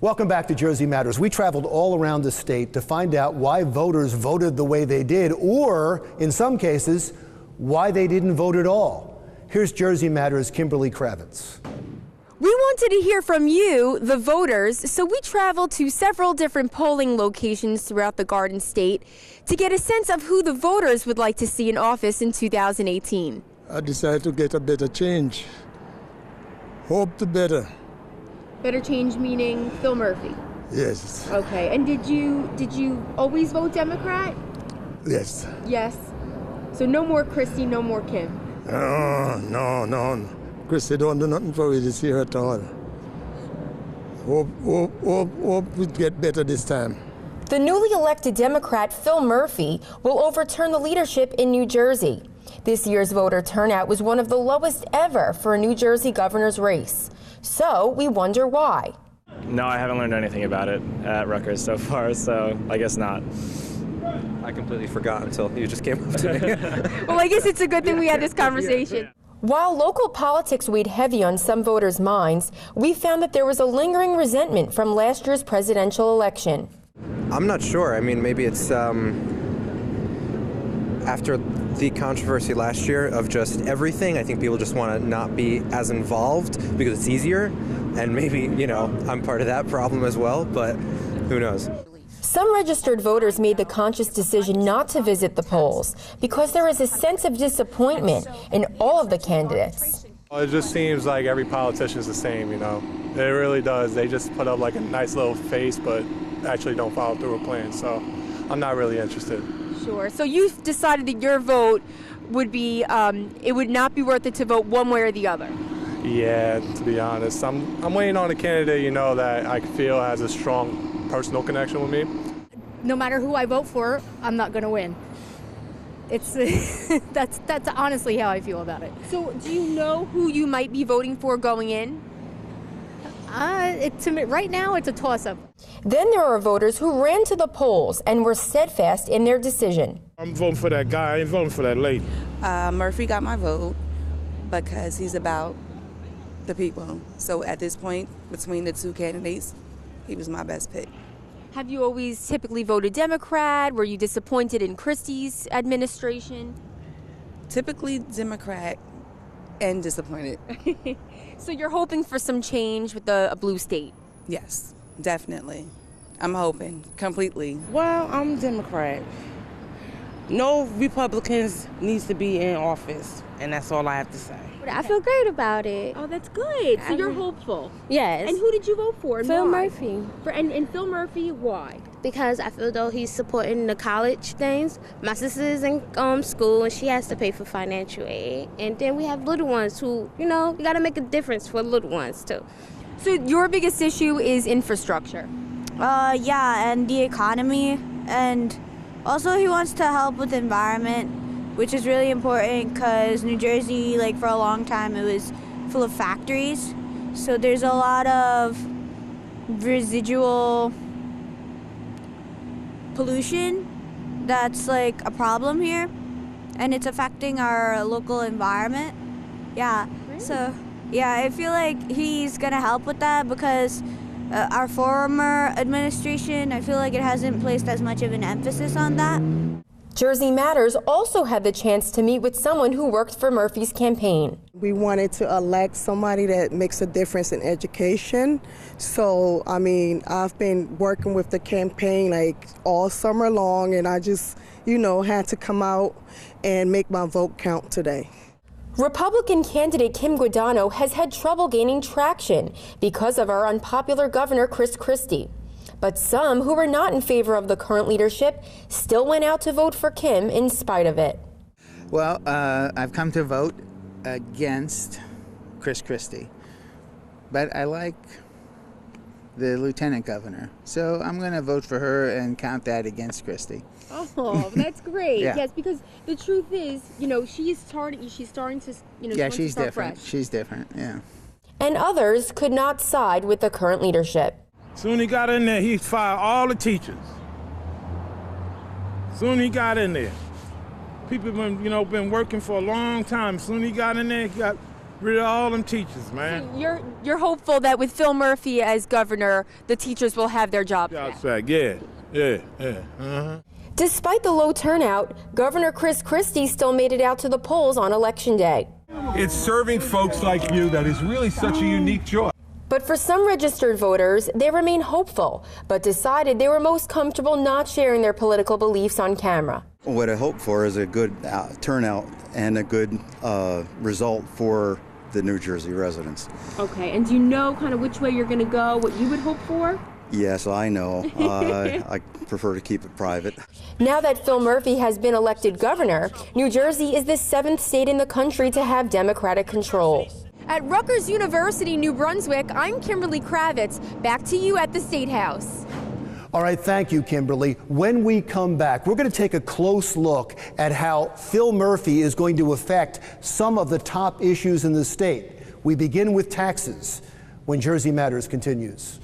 Welcome back to Jersey Matters. We traveled all around the state to find out why voters voted the way they did, or in some cases, why they didn't vote at all. Here's Jersey Matters' Kimberly Kravitz. We wanted to hear from you, the voters, so we traveled to several different polling locations throughout the Garden State to get a sense of who the voters would like to see in office in 2018. I decided to get a better change. Hope the better. Better change meaning Phil Murphy? Yes. Okay, and did you always vote Democrat? Yes. Yes. So no more Christie, no more Kim? No. Christie don't do nothing for me this year at all. Hope we get better this time. The newly elected Democrat Phil Murphy will overturn the leadership in New Jersey. This year's voter turnout was one of the lowest ever for a New Jersey governor's race. So we wonder why. No, I haven't learned anything about it at Rutgers so far, so I guess not. I completely forgot until you just came up to me. Well, I guess it's a good thing we had this conversation. While local politics weighed heavy on some voters' minds, we found that there was a lingering resentment from last year's presidential election. I'm not sure. I mean, maybe it's after the controversy last year of just everything. I think people just want to not be as involved because it's easier. And maybe, you know, I'm part of that problem as well, but who knows? Some registered voters made the conscious decision not to visit the polls because there is a sense of disappointment in all of the candidates. It just seems like every politician is the same, you know. It really does. They just put up like a nice little face, but actually don't follow through with plans. So I'm not really interested. Sure. So you've decided that your vote would be, it would not be worth it to vote one way or the other. Yeah, to be honest. I'm waiting on a candidate, you know, that I feel has a strong personal connection with me. No matter who I vote for, I'm not going to win. It's that's honestly how I feel about it. So do you know who you might be voting for going in? To me, right now, it's a toss-up. Then there are voters who ran to the polls and were steadfast in their decision. I'm voting for that guy. I ain't voting for that lady. Murphy got my vote because he's about the people. So at this point, between the two candidates, he was my best pick. Have you always typically voted Democrat? Were you disappointed in Christie's administration? Typically Democrat and disappointed. So you're hoping for some change with a blue state? Yes, definitely. I'm hoping completely. Well, I'm Democrat. No Republicans needs to be in office, and that's all I have to say. I feel great about it. Oh, that's good. So you're hopeful. Yes. And who did you vote for? And Phil why? Murphy. And Phil Murphy, why? Because I feel though he's supporting the college things. My sister's in school and she has to pay for financial aid. And then we have little ones who, you know, you got to make a difference for little ones too. So your biggest issue is infrastructure? Yeah, and the economy. And also he wants to help with the environment, which is really important because New Jersey, like for a long time, it was full of factories. So there's a lot of residual pollution that's like a problem here, and it's affecting our local environment. Yeah, really? So yeah, I feel like he's gonna help with that because our former administration, I feel like it hasn't placed as much of an emphasis on that. Jersey Matters also had the chance to meet with someone who worked for Murphy's campaign. We wanted to elect somebody that makes a difference in education. So, I mean, I've been working with the campaign like all summer long, and I just, you know, had to come out and make my vote count today. Republican candidate Kim Guadagno has had trouble gaining traction because of our unpopular governor, Chris Christie. But some who were not in favor of the current leadership still went out to vote for Kim in spite of it. Well, I've come to vote against Chris Christie, but I like the lieutenant governor, so I'm going to vote for her and count that against Christie. Oh, that's great. Yeah. Yes, because the truth is, you know, she's starting to, you know, yeah, she's different. Fresh. She's different, yeah. And others could not side with the current leadership. Soon he got in there, he fired all the teachers. Soon he got in there. People been working for a long time. Soon he got in there, he got Rid of all them teachers, man. So you're hopeful that with Phil Murphy as governor, the teachers will have their jobs back. Yeah. Despite the low turnout, Governor Chris Christie still made it out to the polls on Election Day. It's serving folks like you that is really such a unique joy. But for some registered voters, they remain hopeful, but decided they were most comfortable not sharing their political beliefs on camera. What I hope for is a good turnout and a good result for the New Jersey residents. Okay, and do you know kind of which way you're going to go, what you would hope for? Yes, I know. I prefer to keep it private. Now that Phil Murphy has been elected governor, New Jersey is the 7th state in the country to have Democratic control. At Rutgers University, New Brunswick, I'm Kimberly Kravitz. Back to you at the State House. All right, thank you, Kimberly. When we come back, we're going to take a close look at how Phil Murphy is going to affect some of the top issues in the state. We begin with taxes when Jersey Matters continues.